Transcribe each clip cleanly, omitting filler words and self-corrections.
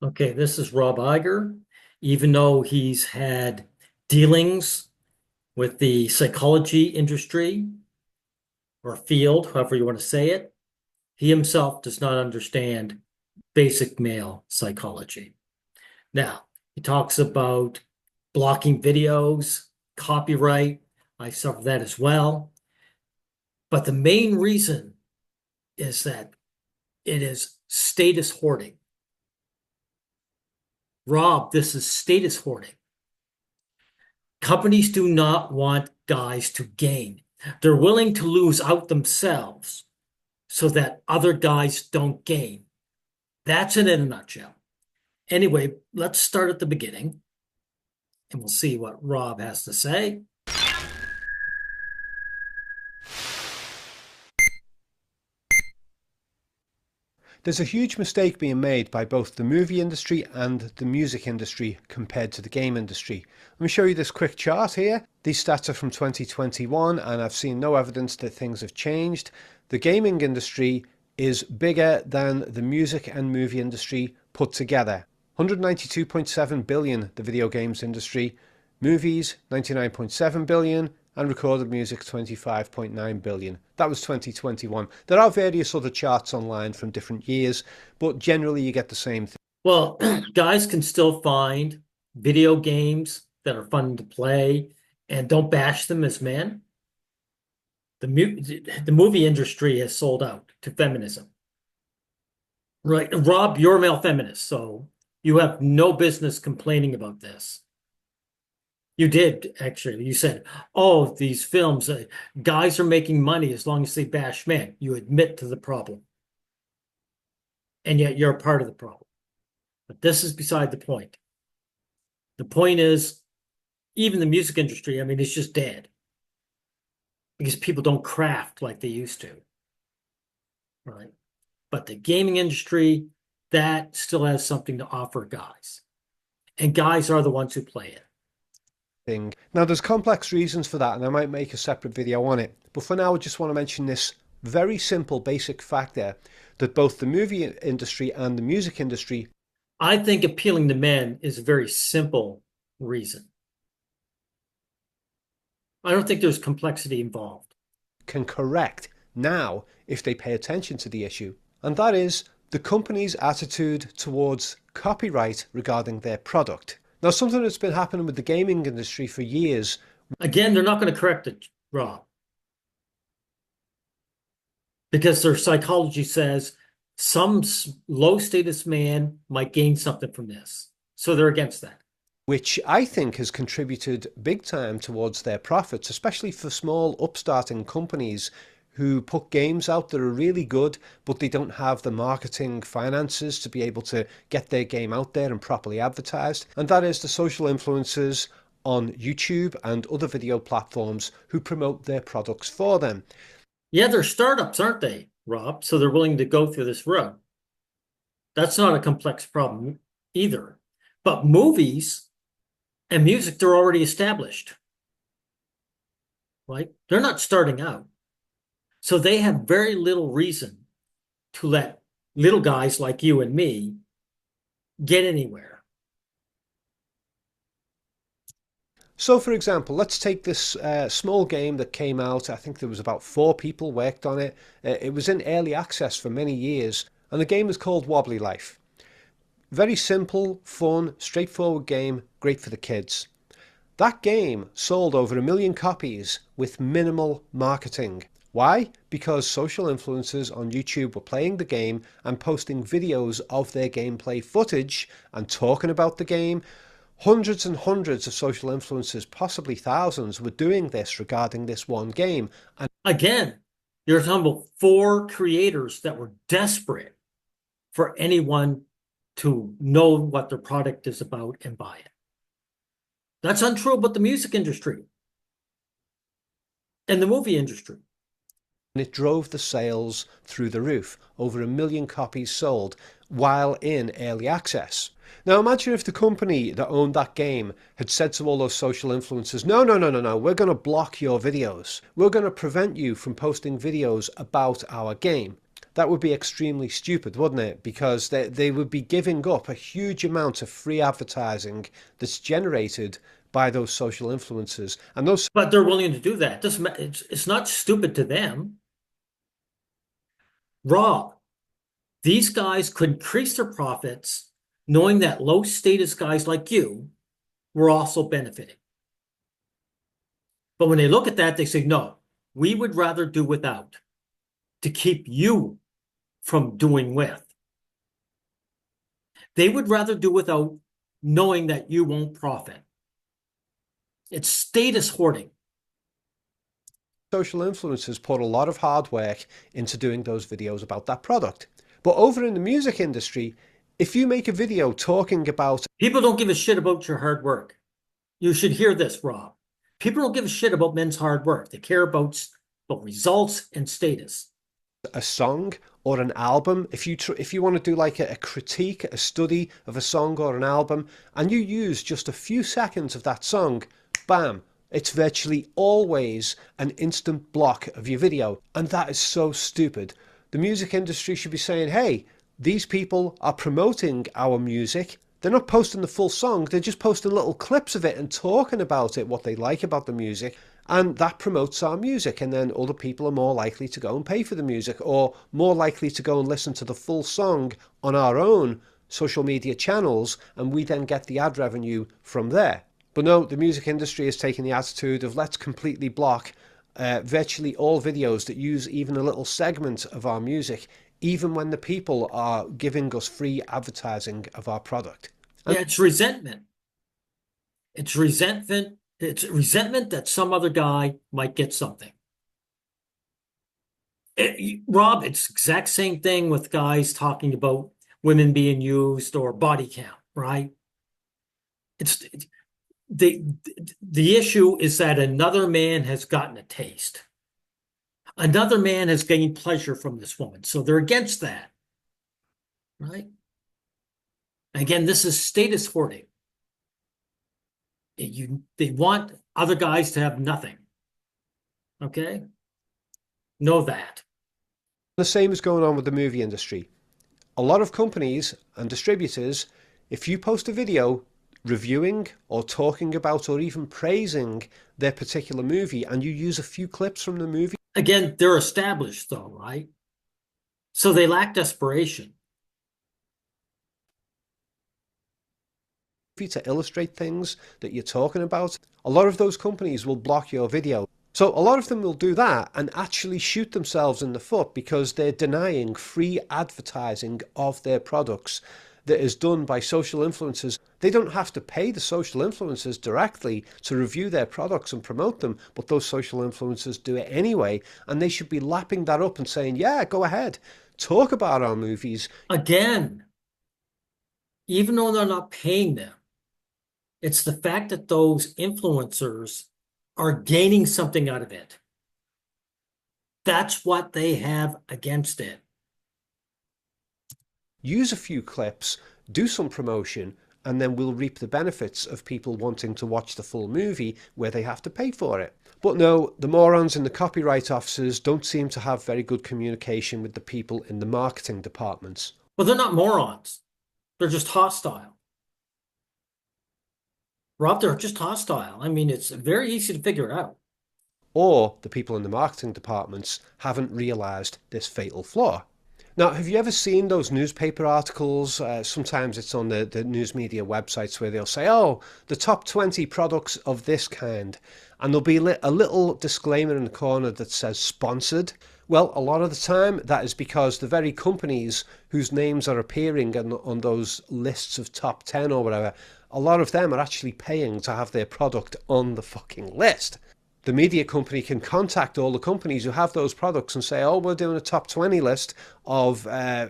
Okay, this is Rob Iger. Even though he's had dealings with the psychology industry or field, however you want to say it, he himself does not understand basic male psychology. Now, he talks about blocking videos, copyright. I suffer that as well. But the main reason is that it is status hoarding. Rob, this is status hoarding. Companies do not want guys to gain. They're willing to lose out themselves so that other guys don't gain. That's it in a nutshell. Anyway, let's start at the beginning and we'll see what Rob has to say. There's a huge mistake being made by both the movie industry and the music industry compared to the game industry. Let me show you this quick chart here. These stats are from 2021 and I've seen no evidence that things have changed. The gaming industry is bigger than the music and movie industry put together. 192.7 billion, the video games industry, movies 99.7 billion, and recorded music 25.9 billion. That was 2021. There are various other charts online from different years, but generally you get the same thing. Well, guys can still find video games that are fun to play and don't bash them as men. The movie industry has sold out to feminism. Right. Rob, you're a male feminist, so you have no business complaining about this. You did, actually. You said, oh, these films, guys are making money as long as they bash men. You admit to the problem. And yet you're a part of the problem. But this is beside the point. The point is, even the music industry, I mean, it's just dead. Because people don't craft like they used to. Right? But the gaming industry, that still has something to offer guys. And guys are the ones who play it. Now there's complex reasons for that and I might make a separate video on it, but for now I just want to mention this very simple basic fact there, that both the movie industry and the music industry, I think appealing to men is a very simple reason. I don't think there's complexity involved. can correct now if they pay attention to the issue, and that is the company's attitude towards copyright regarding their product. Now, something that's been happening with the gaming industry for years. Again, they're not going to correct it, Rob, because their psychology says some low status man might gain something from this. So they're against that. Which I think has contributed big time towards their profits, especially for small upstarting companies who put games out that are really good, but they don't have the marketing finances to be able to get their game out there and properly advertised. And that is the social influencers on YouTube and other video platforms who promote their products for them. Yeah, they're startups, aren't they, Rob? So they're willing to go through this road. That's not a complex problem either. But movies and music, they're already established, right? They're not starting out. So they have very little reason to let little guys like you and me get anywhere. So, for example, let's take this small game that came out. I think there was about 4 people worked on it. It was in early access for many years, and the game is called Wobbly Life. Very simple, fun, straightforward game, great for the kids. That game sold over 1 million copies with minimal marketing. Why? Because social influencers on YouTube were playing the game and posting videos of their gameplay footage and talking about the game. Hundreds and hundreds of social influencers, possibly thousands, were doing this regarding this one game. And again, you're talking about 4 creators that were desperate for anyone to know what their product is about and buy it. That's untrue about the music industry and the movie industry. it drove the sales through the roof. Over 1 million copies sold while in early access. Now imagine if the company that owned that game had said to all those social influencers, no, we're going to block your videos. We're going to prevent you from posting videos about our game. That would be extremely stupid, wouldn't it? Because they would be giving up a huge amount of free advertising that's generated by those social influencers. And those But they're willing to do that. It's not stupid to them. Rob, these guys could increase their profits knowing that low status guys like you were also benefiting. But when they look at that, they say, no, we would rather do without to keep you from doing with. They would rather do without knowing that you won't profit. It's status hoarding. social influencers put a lot of hard work into doing those videos about that product. But over in the music industry, if you make a video talking about People don't give a shit about your hard work. You should hear this, Rob. People don't give a shit about men's hard work. They care about results and status. a song or an album, if you want to do like a critique, a study of a song or an album, and you use just a few seconds of that song, bam, it's virtually always an instant block of your video. And that is so stupid. The music industry should be saying, hey, these people are promoting our music. They're not posting the full song, they're just posting little clips of it and talking about it, what they like about the music. And that promotes our music, and then other people are more likely to go and pay for the music, or more likely to go and listen to the full song on our own social media channels, and we then get the ad revenue from there. But no, the music industry is taking the attitude of let's completely block virtually all videos that use even a little segment of our music, even when the people are giving us free advertising of our product. Yeah, it's resentment. It's resentment. It's resentment that some other guy might get something. Rob, it's the exact same thing with guys talking about women being used or body count, right? It's the the issue is that another man has gotten a taste. Another man has gained pleasure from this woman, so they're against that, right? Again, this is status hoarding. They want other guys to have nothing. Okay? Know that. The same is going on with the movie industry. A lot of companies and distributors, if you post a video reviewing or talking about or even praising their particular movie and you use a few clips from the movie Again, they're established though, right? So they lack desperation. to illustrate things that you're talking about, a lot of those companies will block your video. So a lot of them will do that and actually shoot themselves in the foot because they're denying free advertising of their products that is done by social influencers. They don't have to pay the social influencers directly to review their products and promote them, but those social influencers do it anyway, and they should be lapping that up and saying, yeah, go ahead, talk about our movies. Again, even though they're not paying them, it's the fact that those influencers are gaining something out of it. That's what they have against it. Use a few clips, do some promotion, and then we'll reap the benefits of people wanting to watch the full movie where they have to pay for it. But no, the morons in the copyright offices don't seem to have very good communication with the people in the marketing departments. But they're not morons. They're just hostile. Rob, they're just hostile. I mean, it's very easy to figure it out. Or the people in the marketing departments haven't realised this fatal flaw. Now, have you ever seen those newspaper articles? Sometimes it's on the news media websites where they'll say, oh, the top 20 products of this kind. And there'll be a little disclaimer in the corner that says sponsored. Well, a lot of the time that is because the very companies whose names are appearing on those lists of top 10 or whatever, a lot of them are actually paying to have their product on the fucking list. The media company can contact all the companies who have those products and say, oh, we're doing a top 20 list of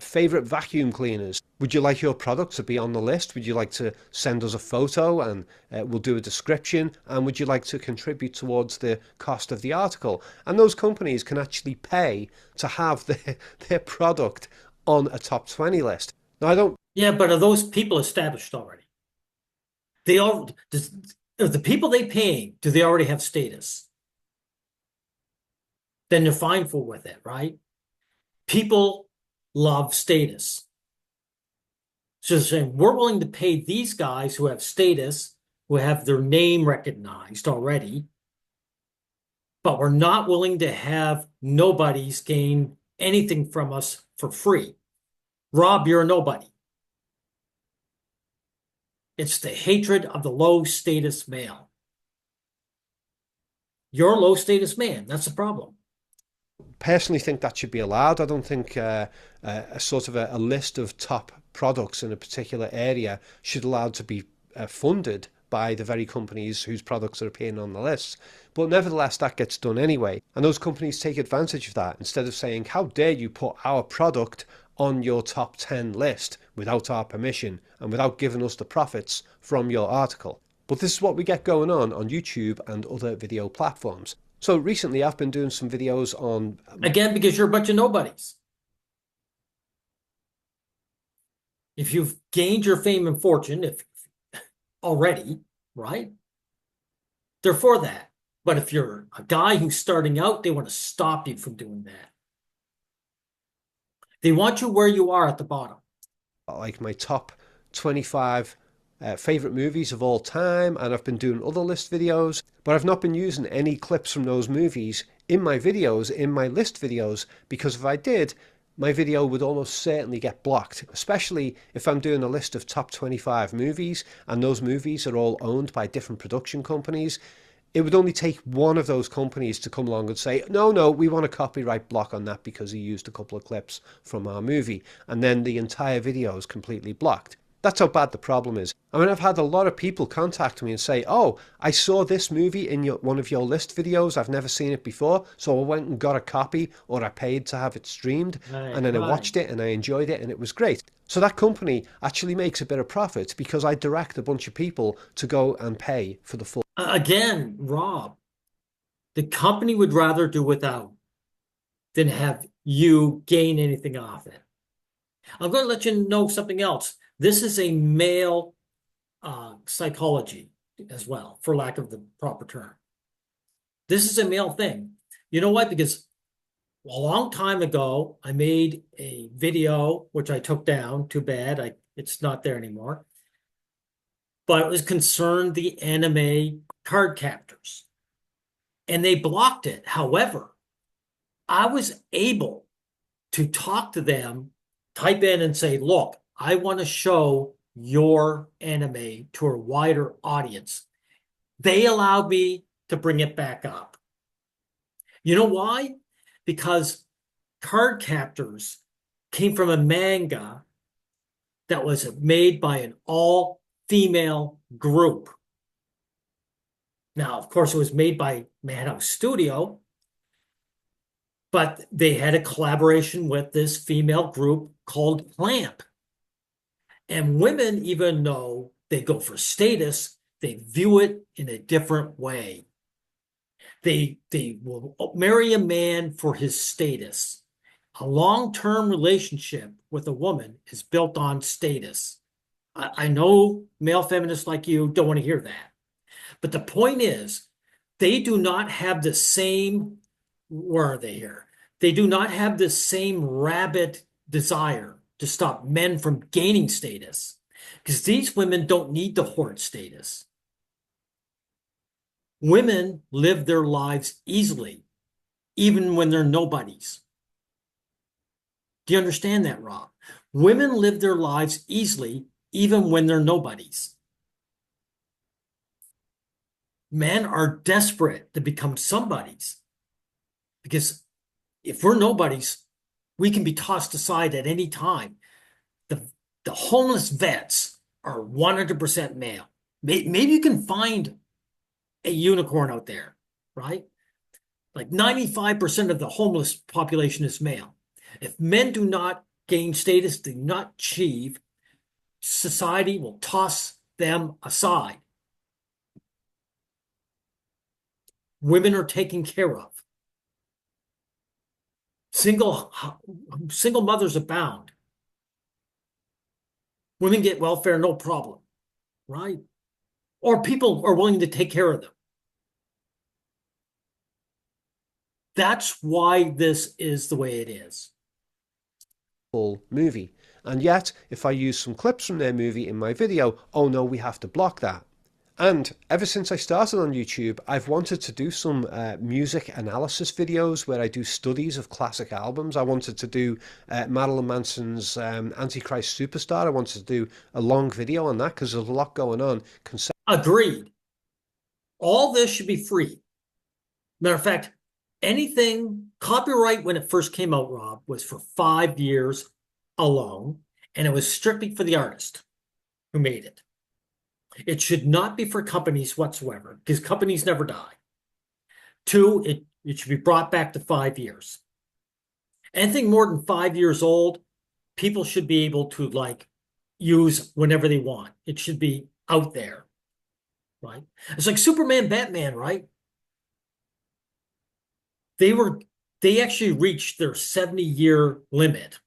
favourite vacuum cleaners. Would you like your product to be on the list? Would you like to send us a photo and we'll do a description? And would you like to contribute towards the cost of the article? And those companies can actually pay to have their product on a top 20 list. Now, I don't... Yeah, but are those people established already? They all... Are the people they paying, do they already have status? Then they're fine for with it, right? People love status. So they're saying we're willing to pay these guys who have status, who have their name recognized already, but we're not willing to have nobodies gain anything from us for free. Rob, you're a nobody. It's the hatred of the low status male. You're a low status man. That's the problem. Personally think that should be allowed. I don't think a sort of a list of top products in a particular area should allowed to be funded by the very companies whose products are appearing on the list. But nevertheless, that gets done anyway. And those companies take advantage of that instead of saying, how dare you put our product on your top 10 list without our permission and without giving us the profits from your article. But this is what we get going on YouTube and other video platforms. So recently I've been doing some videos on. Again, because you're a bunch of nobodies. If you've gained your fame and fortune, if already, right? They're for that. But if you're a guy who's starting out, they want to stop you from doing that. They want you where you are at the bottom. Like my top 25 favorite movies of all time, and I've been doing other list videos, but I've not been using any clips from those movies in my videos, in my list videos, because if I did, my video would almost certainly get blocked, especially if I'm doing a list of top 25 movies and those movies are all owned by different production companies. It would only take one of those companies to come along and say, no, no, we want a copyright block on that because he used a couple of clips from our movie. And then the entire video is completely blocked. That's how bad the problem is. I mean, I've had a lot of people contact me and say, oh, I saw this movie in one of your list videos. I've never seen it before. So I went and got a copy, or I paid to have it streamed. Right, And then I right. watched it and I enjoyed it and it was great. So that company actually makes a bit of profit because I direct a bunch of people to go and pay for the full. Again, Rob, the company would rather do without than have you gain anything off it. I'm going to let you know something else. This is a male psychology as well, for lack of the proper term. This is a male thing. You know what? Because a long time ago, I made a video, which I took down. Too bad. It's not there anymore. But it was concerned the anime card captors. And they blocked it. However, I was able to talk to them, type in and say, look, I want to show your anime to a wider audience. They allowed me to bring it back up. You know why? Because card captors came from a manga that was made by an all-female group. Now, of course, it was made by Madhouse Studio, but they had a collaboration with this female group called Clamp. And women, even though they go for status, they view it in a different way. They will marry a man for his status. A long-term relationship with a woman is built on status. I know male feminists like you don't want to hear that. But the point is, they do not have the same, where are they here? They do not have the same rabid desire to stop men from gaining status, because these women don't need to hoard status. Women live their lives easily, even when they're nobodies. Do you understand that, Rob? Women live their lives easily, even when they're nobodies. Men are desperate to become somebodies, because if we're nobodies, we can be tossed aside at any time. The homeless vets are 100% male. Maybe you can find a unicorn out there, right? Like 95% of the homeless population is male. If men do not gain status, do not achieve, society will toss them aside. Women are taken care of. Single mothers abound. Women get welfare, no problem, right? Or people are willing to take care of them. That's why this is the way it is. full movie. And yet, if I use some clips from their movie in my video, oh no, we have to block that. And ever since I started on YouTube, I've wanted to do some music analysis videos where I do studies of classic albums. I wanted to do Marilyn Manson's Antichrist Superstar. I wanted to do a long video on that because there's a lot going on. Agreed. All this should be free. Matter of fact, anything copyright when it first came out, Rob, was for 5 years alone, and it was strictly for the artist who made it. It should not be for companies whatsoever, because companies never die. Two, it should be brought back to 5 years. Anything more than 5 years old, people should be able to like use whenever they want. It should be out there, right? It's like Superman, Batman, right? They actually reached their 70-year limit,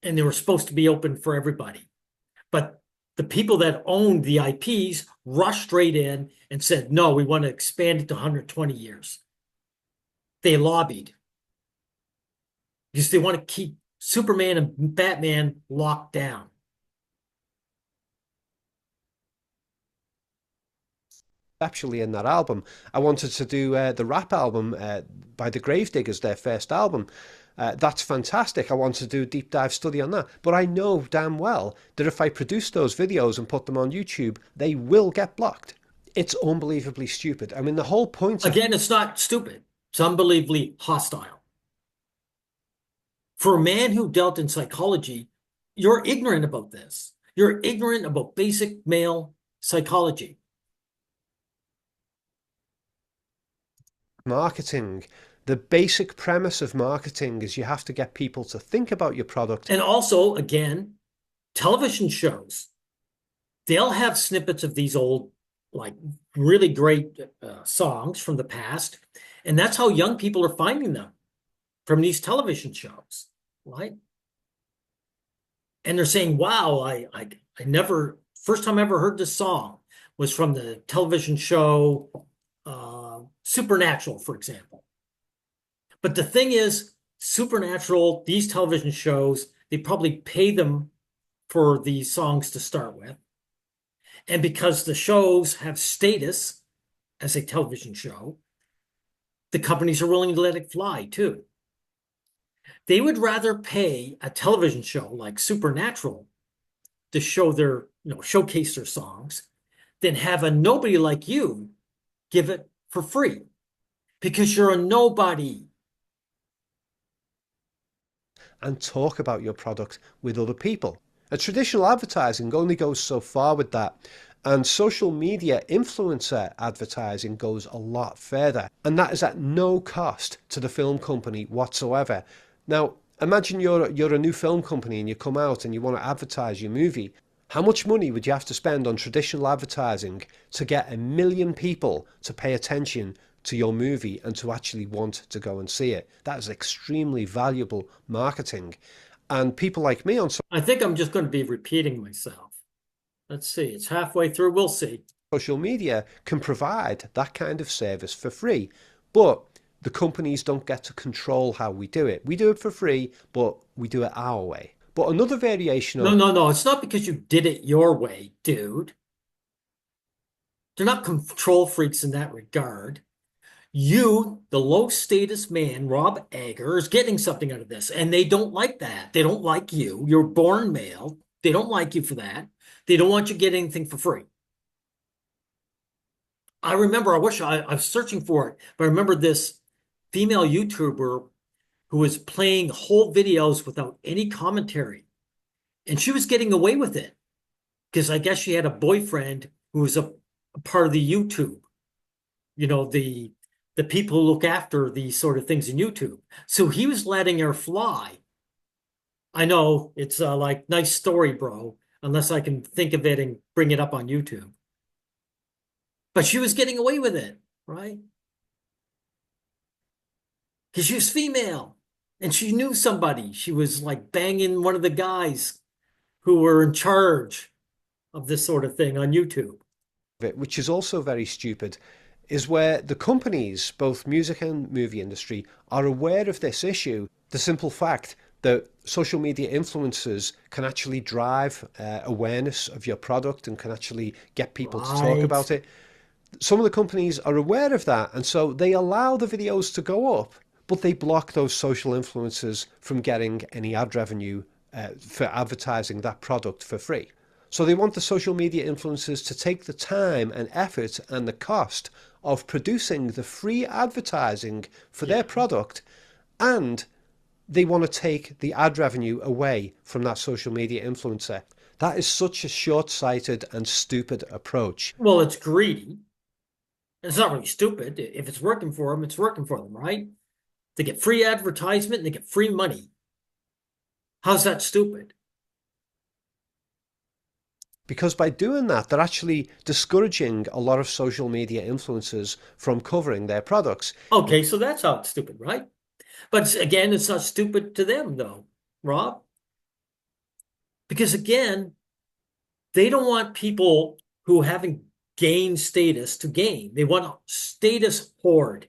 and they were supposed to be open for everybody. But the people that owned the IPs rushed straight in and said, no, we want to expand it to 120 years. They lobbied because they want to keep Superman and Batman locked down. Actually, in that album, I wanted to do the rap album by the Gravediggers, their first album. That's fantastic. I want to do a deep dive study on that. But I know damn well that if I produce those videos and put them on YouTube, they will get blocked. It's unbelievably stupid. I mean, the whole point of Again, it's not stupid. It's unbelievably hostile. For a man who dealt in psychology, you're ignorant about this. You're ignorant about basic male psychology. marketing, the basic premise of marketing is you have to get people to think about your product. And also, again, television shows, they'll have snippets of these old, like really great songs from the past. And that's how young people are finding them, from these television shows, right? And they're saying, wow, I never, first time I ever heard this song was from the television show Supernatural, for example. But the thing is, Supernatural, these television shows, they probably pay them for these songs to start with. And because the shows have status as a television show, the companies are willing to let it fly too. They would rather pay a television show like Supernatural to show their, showcase their songs than have a nobody like you give it for free because you're a nobody. And talk about your product with other people. A traditional advertising only goes so far with that. And social media influencer advertising goes a lot further. And that is at no cost to the film company whatsoever. Now, imagine you're a new film company and you come out and you want to advertise your movie. How much money would you have to spend on traditional advertising to get 1 million people to pay attention to your movie and to actually want to go and see it? That is extremely valuable marketing. And people like me on I think I'm just going to be repeating myself. Let's see. It's halfway through. We'll see. social media can provide that kind of service for free. But the companies don't get to control how we do it. We do it for free, but we do it our way. But another variation No, of no, no. It's not because you did it your way, dude. They're not control freaks in that regard. You, the low status man, Rob Ager, is getting something out of this, and they don't like that. They don't like you. You're born male. They don't like you for that. They don't want you to get anything for free. I remember, I was searching for it, but I remember this female YouTuber who was playing whole videos without any commentary. And she was getting away with it because I guess she had a boyfriend who was a part of the YouTube, the people who look after these sort of things in YouTube. So he was letting her fly. I know it's like, nice story, bro, unless I can think of it and bring it up on YouTube. But she was getting away with it, right? Because she was female and she knew somebody. She was like banging one of the guys who were in charge of this sort of thing on YouTube. it, which is also very stupid, is where the companies, both music and movie industry, are aware of this issue. The simple fact The social media influencers can actually drive awareness of your product and can actually get people to talk Right. about it. Some of the companies are aware of that, and so they allow the videos to go up, but they block those social influencers from getting any ad revenue for advertising that product for free. So they want the social media influencers to take the time and effort and the cost of producing the free advertising for their Yeah. product, and they want to take the ad revenue away from that social media influencer. That is such a short-sighted and stupid approach. Well, it's greedy. It's not really stupid. If it's working for them, it's working for them, right? They get free advertisement and they get free money. How's that stupid? Because by doing that, they're actually discouraging a lot of social media influencers from covering their products. Okay, so that's how it's stupid, right? But again, it's not stupid to them, though, Rob, because again, they don't want people who haven't gained status to gain. They want status hoard.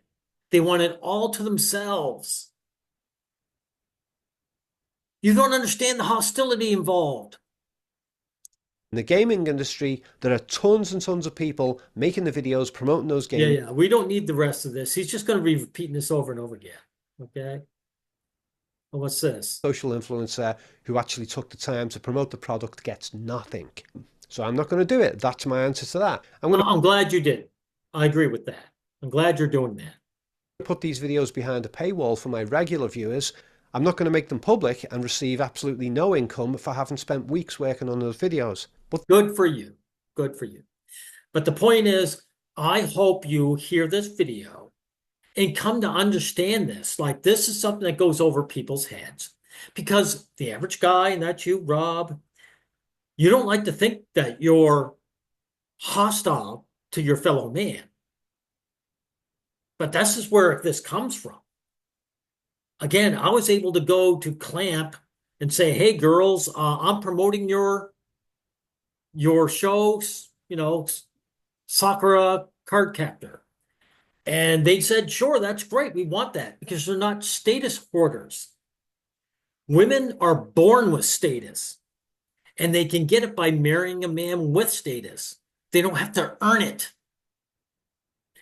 They want it all to themselves. You don't understand the hostility involved. In the gaming industry, there are tons and tons of people making the videos, promoting those Yeah, games. yeah. We don't need the rest of this. He's just going to be repeating this over and over again. Okay. Well, what's this? Social influencer who actually took the time to promote the product gets nothing. So I'm not going to do it. That's my answer to that. I'm going to I'm glad you did. I agree with that. I'm glad you're doing that. put these videos behind a paywall for my regular viewers. I'm not going to make them public and receive absolutely no income for having spent weeks working on those videos. But Good for you. Good for you. But the point is, I hope you hear this video and come to understand this. Like, this is something that goes over people's heads because the average guy, and that's you, Rob, you don't like to think that you're hostile to your fellow man. But this is where this comes from. Again, I was able to go to Clamp and say, "Hey, girls, I'm promoting your shows, Sakura Card Captor." And they said, "Sure, that's great. We want that," because they're not status hoarders. Women are born with status, and they can get it by marrying a man with status. They don't have to earn it.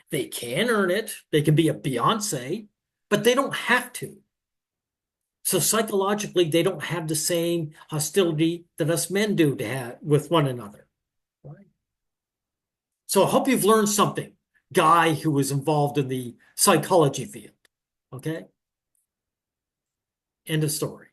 They can earn it. They can be a Beyonce, but they don't have to. So psychologically, they don't have the same hostility that us men do to have with one another. Right? So I hope you've learned something, guy who was involved in the psychology field. Okay? End of story.